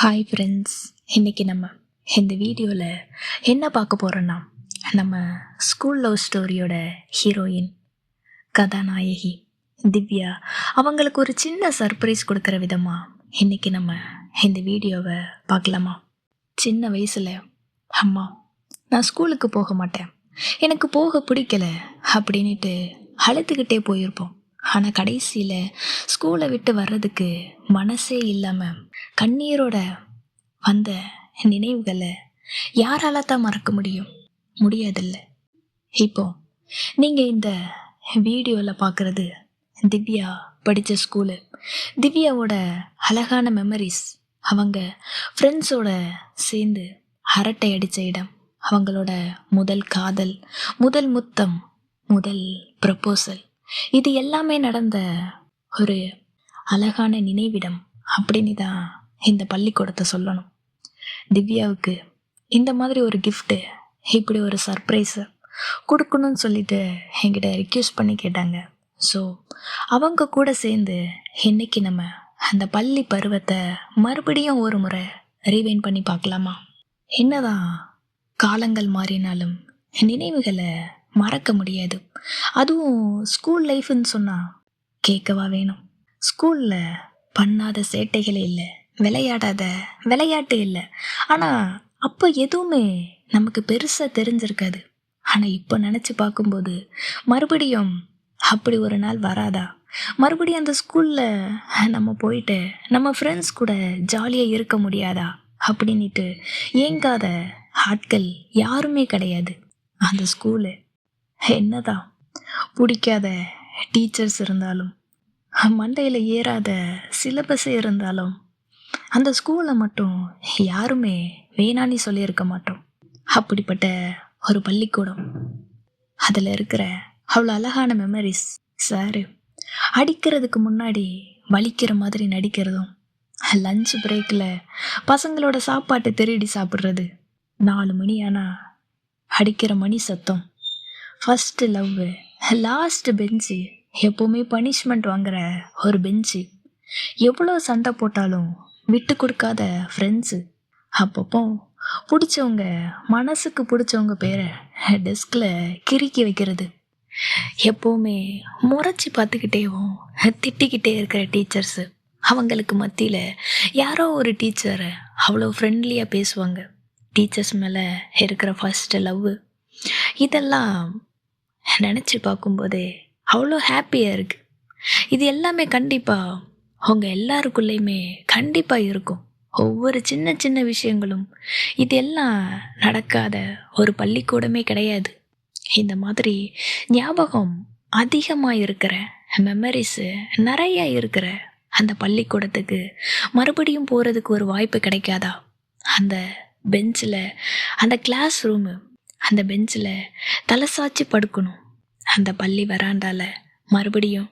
Hi friends, இன்றைக்கி நம்ம இந்த வீடியோவில் என்ன பார்க்க போகிறோன்னா, நம்ம ஸ்கூல் லவ் ஸ்டோரியோட ஹீரோயின், கதாநாயகி திவ்யா அவங்களுக்கு ஒரு சின்ன சர்ப்ரைஸ் கொடுக்குற விதமாக இன்றைக்கி நம்ம இந்த வீடியோவை பார்க்கலாமா. சின்ன வயசில் அம்மா நான் ஸ்கூலுக்கு போக மாட்டேன், எனக்கு போக பிடிக்கல அப்படின்ட்டு அழுதுகிட்டே போயிருப்போம். ஆனால் கடைசியில் ஸ்கூலை விட்டு வர்றதுக்கு மனசே இல்லாமல் கண்ணீரோட வந்த நினைவுகளை யாரால தான் மறக்க முடியாதில்ல. இப்போ நீங்கள் இந்த வீடியோவில் பார்க்குறது திவ்யா படித்த ஸ்கூலு, திவ்யாவோட அழகான மெமரிஸ், அவங்க ஃப்ரெண்ட்ஸோட சேர்ந்து அரட்டை அடித்த இடம், அவங்களோட முதல் காதல், முதல் முத்தம், முதல் ப்ரப்போசல், இது எல்லாமே நடந்த ஒரு அழகான நினைவிடம் அப்படின்னு தான் இந்த பள்ளிக்கூடத்தை சொல்லணும். திவ்யாவுக்கு இந்த மாதிரி ஒரு கிஃப்ட்டு, இப்படி ஒரு சர்ப்ரைஸை கொடுக்கணும்னு சொல்லிட்டு என்கிட்ட ரிக்வெஸ்ட் பண்ணி கேட்டாங்க. ஸோ அவங்க கூட சேர்ந்து இன்னைக்கு நம்ம அந்த பள்ளி பருவத்தை மறுபடியும் ஒரு முறை ரீவைண்ட் பண்ணி பார்க்கலாமா. என்னதான் காலங்கள் மாறினாலும் நினைவுகளை மறக்க முடியாது. அதுவும் ஸ்கூல் லைஃப்னு சொன்னால் கேட்கவா வேணும். ஸ்கூலில் பண்ணாத சேட்டைகளே இல்லை, விளையாடாத விளையாட்டு இல்லை. ஆனால் அப்போ எதுவுமே நமக்கு பெருசாக தெரிஞ்சிருக்காது. ஆனால் இப்போ நினச்சி பார்க்கும்போது மறுபடியும் அப்படி ஒரு நாள் வராதா, மறுபடியும் அந்த ஸ்கூலில் நம்ம போயிட்டு நம்ம ஃப்ரெண்ட்ஸ் கூட ஜாலியாக இருக்க முடியாதா அப்படின்ட்டு ஏங்காத ஆட்கள் யாருமே கிடையாது. அந்த ஸ்கூலு என்னதான் பிடிக்காத டீச்சர்ஸ் இருந்தாலும், மண்டையில் ஏறாத சிலபஸ் இருந்தாலும், அந்த ஸ்கூலை மட்டும் யாருமே வேணான்னு சொல்லியிருக்க மாட்டோம். அப்படிப்பட்ட ஒரு பள்ளிக்கூடம், அதில் இருக்கிற அவ்வளோ அழகான மெமரிஸ். சாரு அடிக்கிறதுக்கு முன்னாடி வலிக்கிற மாதிரி நடிக்கிறதும், லஞ்ச் பிரேக்கில் பசங்களோட சாப்பாட்டை திருடி சாப்பிட்றது, 4 மணி ஆனால் அடிக்கிற மணி சத்தம், ஃபஸ்ட்டு லவ்வு, லாஸ்ட் பெஞ்சு, எப்போவுமே பனிஷ்மெண்ட் வாங்குற ஒரு பெஞ்சு, எவ்வளோ சண்டை போட்டாலும் விட்டு கொடுக்காத ஃப்ரெண்ட்ஸு, அப்பப்போ பிடிச்சவங்க, மனசுக்கு பிடிச்சவங்க பேரை டெஸ்கில் கிறுக்கி வைக்கிறது, எப்போவுமே முறைச்சி பார்த்துக்கிட்டேவும் திட்டிக்கிட்டே இருக்கிற டீச்சர்ஸு, அவங்களுக்கு மத்தியில் யாரோ ஒரு டீச்சரை அவ்வளோ ஃப்ரெண்ட்லியாக பேசுவாங்க. டீச்சர்ஸ் மேலே இருக்கிற ஃபஸ்ட்டு லவ்வு, இதெல்லாம் நினச்சி பார்க்கும்போதே அவ்வளோ ஹாப்பியாக இருக்குது. இது எல்லாமே கண்டிப்பாக அவங்க எல்லாருக்குள்ளேயுமே கண்டிப்பாக இருக்கும். ஒவ்வொரு சின்ன சின்ன விஷயங்களும், இதெல்லாம் நடக்காத ஒரு பள்ளிக்கூடமே கிடையாது. இந்த மாதிரி ஞாபகம் அதிகமாக இருக்கிற மெமரிஸு நிறைய இருக்கிற அந்த பள்ளிக்கூடத்துக்கு மறுபடியும் போகிறதுக்கு ஒரு வாய்ப்பு கிடைக்காதா? அந்த பெஞ்சில், அந்த கிளாஸ் ரூமு, அந்த பெஞ்சில் தலை சாய்ச்சி படுக்கணும், அந்த பள்ளி வராண்டால மறுபடியும்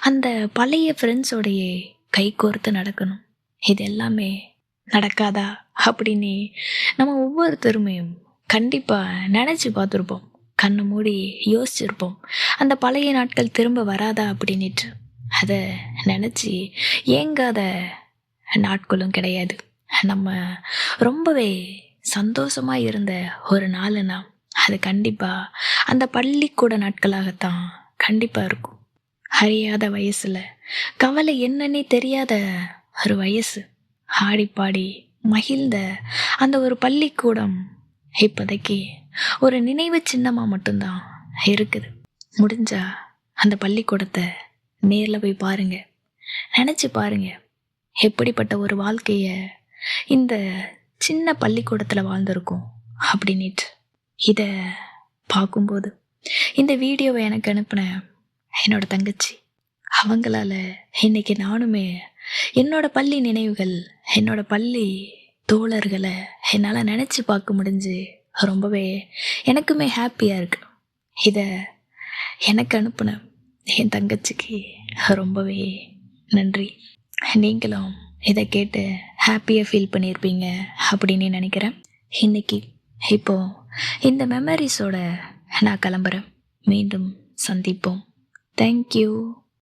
அந்த பழைய ஃப்ரெண்ட்ஸோடையே கை கோர்த்து நடக்கணும். இது எல்லாமே நடக்காதா அப்படின்னு நம்ம ஒவ்வொருத்தருமே கண்டிப்பாக நினச்சி பார்த்துருப்போம், கண்ணை மூடி யோசிச்சிருப்போம், அந்த பழைய நாட்கள் திரும்ப வராதா அப்படின்ட்டு. அதை நினச்சி ஏங்காத நாட்களும் கிடையாது. நம்ம ரொம்பவே சந்தோஷமாக இருந்த ஒரு நாளுனா அது கண்டிப்பாக அந்த பள்ளிக்கூட நாட்களாகத்தான் கண்டிப்பாக இருக்கும். அறியாத வயசில் கவலை என்னன்னே தெரியாத ஒரு வயசு, ஆடிப்பாடி மகிழ்ந்த அந்த ஒரு பள்ளிக்கூடம் இப்போதைக்கு ஒரு நினைவு சின்னமாக மட்டும்தான் இருக்குது. முடிஞ்சா அந்த பள்ளிக்கூடத்தை நேரில் போய் பாருங்கள், நினச்சி பாருங்கள் எப்படிப்பட்ட ஒரு வாழ்க்கையை இந்த சின்ன பள்ளிக்கூடத்தில் வாழ்ந்திருக்கோம் அப்படின்ட்டு. இதை பார்க்கும்போது இந்த வீடியோவை எனக்கு அனுப்பின என்னோடய தங்கச்சி, அவங்களால இன்றைக்கி நானுமே என்னோடய பள்ளி நினைவுகள், என்னோடய பள்ளி தோழர்களை என்னால் நினச்சி பார்க்க முடிஞ்சு ரொம்பவே எனக்குமே ஹாப்பியாக இருக்கு. இதை எனக்கு அனுப்பின என் தங்கச்சிக்கு ரொம்பவே நன்றி. நீங்களும் இதை கேட்டு ஹாப்பியாக ஃபீல் பண்ணியிருப்பீங்க அப்படின்னு நினைக்கிறேன். இன்றைக்கி இப்போது இந்த மெமரிஸோட நான் கிளம்புறேன். மீண்டும் சந்திப்போம். தேங்க்யூ.